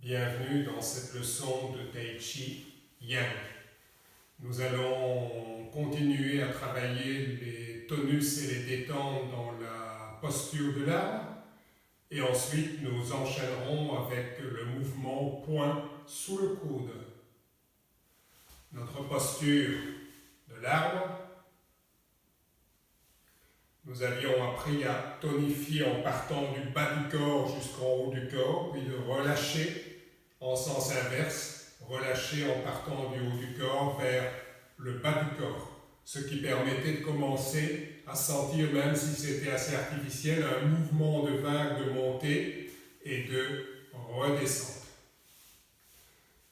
Bienvenue dans cette leçon de Tai Chi Yang. Nous allons continuer à travailler les tonus et les détentes dans la posture de l'arbre et ensuite nous enchaînerons avec le mouvement poing sous le coude. Notre posture de l'arbre. Nous avions appris à tonifier en partant du bas du corps jusqu'en haut du corps, puis de relâcher en sens inverse, relâcher en partant du haut du corps vers le bas du corps, ce qui permettait de commencer à sentir, même si c'était assez artificiel, un mouvement de vague de montée et de redescente.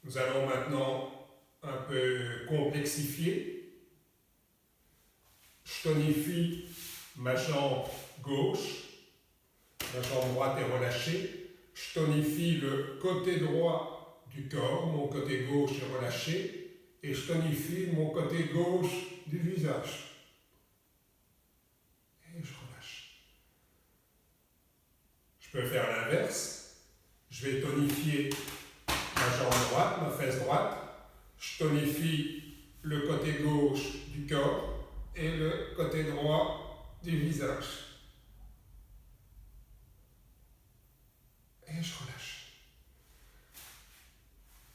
Nous allons maintenant un peu complexifier. Je tonifie ma jambe gauche, ma jambe droite est relâchée. Je tonifie le côté droit du corps, mon côté gauche est relâché. Et je tonifie mon côté gauche du visage. Et je relâche. Je peux faire l'inverse. Je vais tonifier ma jambe droite, ma fesse droite. Je tonifie le côté gauche du corps et le côté droit du visage. Et je relâche.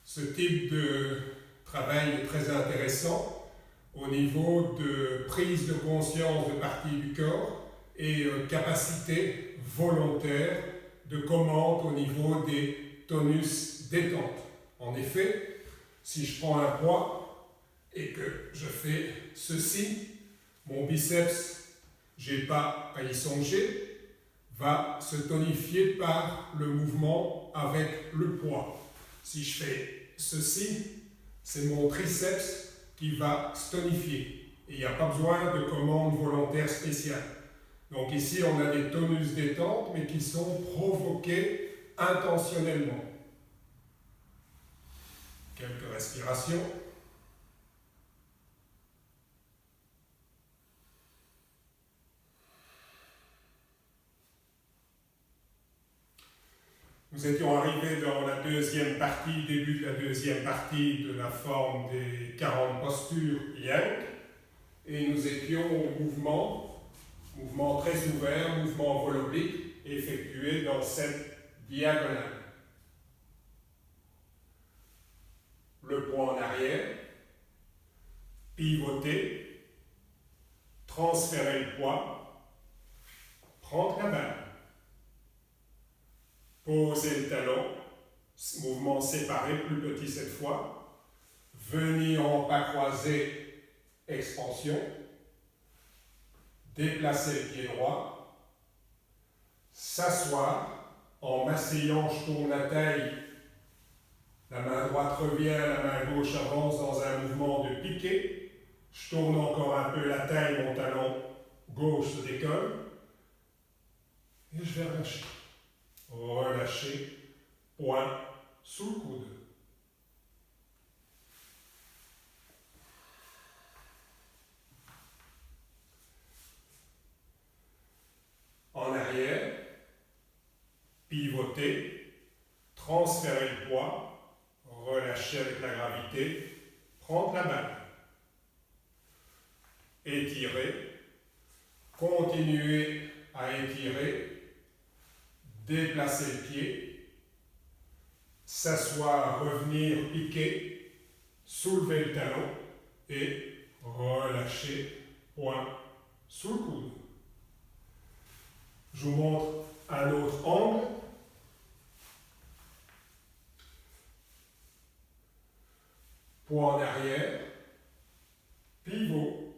Ce type de travail est très intéressant au niveau de prise de conscience de parties du corps et capacité volontaire de commande au niveau des tonus détente. En effet, si je prends un poids et que je fais ceci, mon biceps, j'ai pas à y songer, va se tonifier par le mouvement avec le poids. Si je fais ceci, c'est mon triceps qui va se tonifier. Et il n'y a pas besoin de commande volontaire spéciale. Donc ici, on a des tonus détente, mais qui sont provoqués intentionnellement. Quelques respirations. Nous étions arrivés dans la deuxième partie, début de la deuxième partie de la forme des 40 postures Yang, et nous étions au mouvement très ouvert, mouvement vol oblique, effectué dans cette diagonale. Le poids en arrière, pivoter, transférer le poids, prendre la balle. Poser le talon, mouvement séparé, plus petit cette fois. Venir en pas croisé, expansion. Déplacer le pied droit. S'asseoir. En m'asseyant, je tourne la taille. La main droite revient, la main gauche avance dans un mouvement de piqué. Je tourne encore un peu la taille, mon talon gauche se décolle. Et je vais relâcher. Relâcher, poing sous le coude. En arrière, pivoter, transférer le poids, relâcher avec la gravité, prendre la balle. Étirer, continuer à étirer, déplacer le pied, s'asseoir, revenir, piquer, soulever le talon et relâcher, poing sous le coude. Je vous montre un autre angle. Poing en arrière, pivot,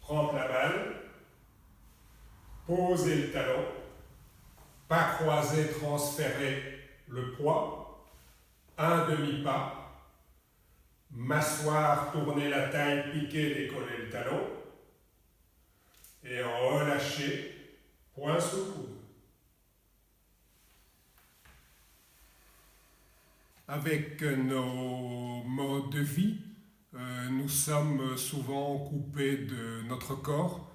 prendre la balle, poser le talon, pas croiser, transférer le poids, un demi-pas, m'asseoir, tourner la taille, piquer, décoller le talon, et relâcher, poing sous le coude. Avec nos modes de vie, nous sommes souvent coupés de notre corps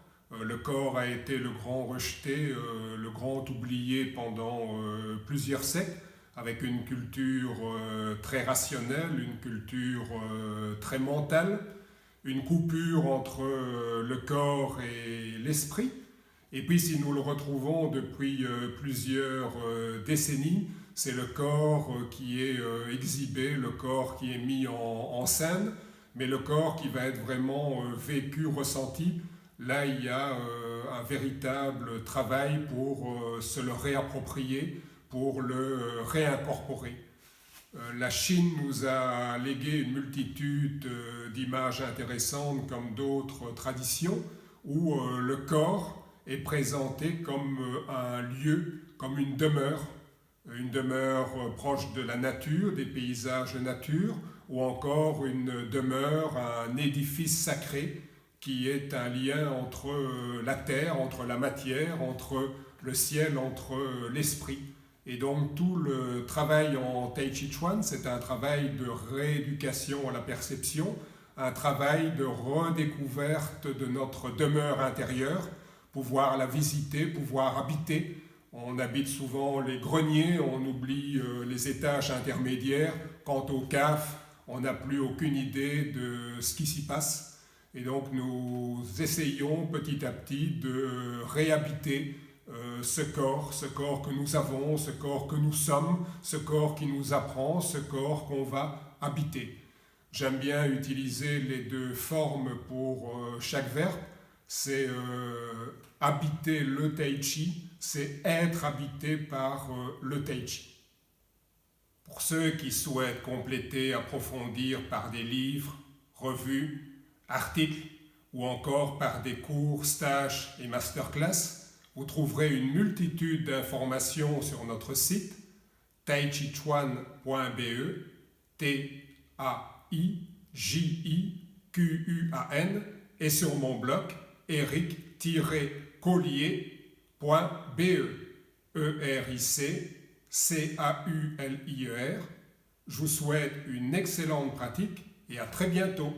Le corps a été le grand rejeté, le grand oublié pendant plusieurs siècles, avec une culture très rationnelle, une culture très mentale, une coupure entre le corps et l'esprit. Et puis si nous le retrouvons depuis plusieurs décennies, c'est le corps qui est exhibé, le corps qui est mis en scène, mais le corps qui va être vraiment vécu, ressenti. Là, il y a un véritable travail pour se le réapproprier, pour le réincorporer. La Chine nous a légué une multitude d'images intéressantes comme d'autres traditions où le corps est présenté comme un lieu, comme une demeure proche de la nature, des paysages de nature, ou encore une demeure, un édifice sacré qui est un lien entre la terre, entre la matière, entre le ciel, entre l'esprit. Et donc tout le travail en Tai Chi Chuan, c'est un travail de rééducation à la perception, un travail de redécouverte de notre demeure intérieure, pouvoir la visiter, pouvoir habiter. On habite souvent les greniers, on oublie les étages intermédiaires. Quant au CAF, on n'a plus aucune idée de ce qui s'y passe. Et donc nous essayons petit à petit de réhabiter ce corps que nous avons, ce corps que nous sommes, ce corps qui nous apprend, ce corps qu'on va habiter. J'aime bien utiliser les deux formes pour chaque verbe. C'est habiter le Tai Chi, c'est être habité par le Tai Chi. Pour ceux qui souhaitent compléter, approfondir par des livres, revues, articles ou encore par des cours, stages et masterclass, vous trouverez une multitude d'informations sur notre site taichichuan.be, T-A-I-J-I-Q-U-A-N, et sur mon blog eric-collier.be, E-R-I-C-C-A-U-L-I-E-R. Je vous souhaite une excellente pratique et à très bientôt.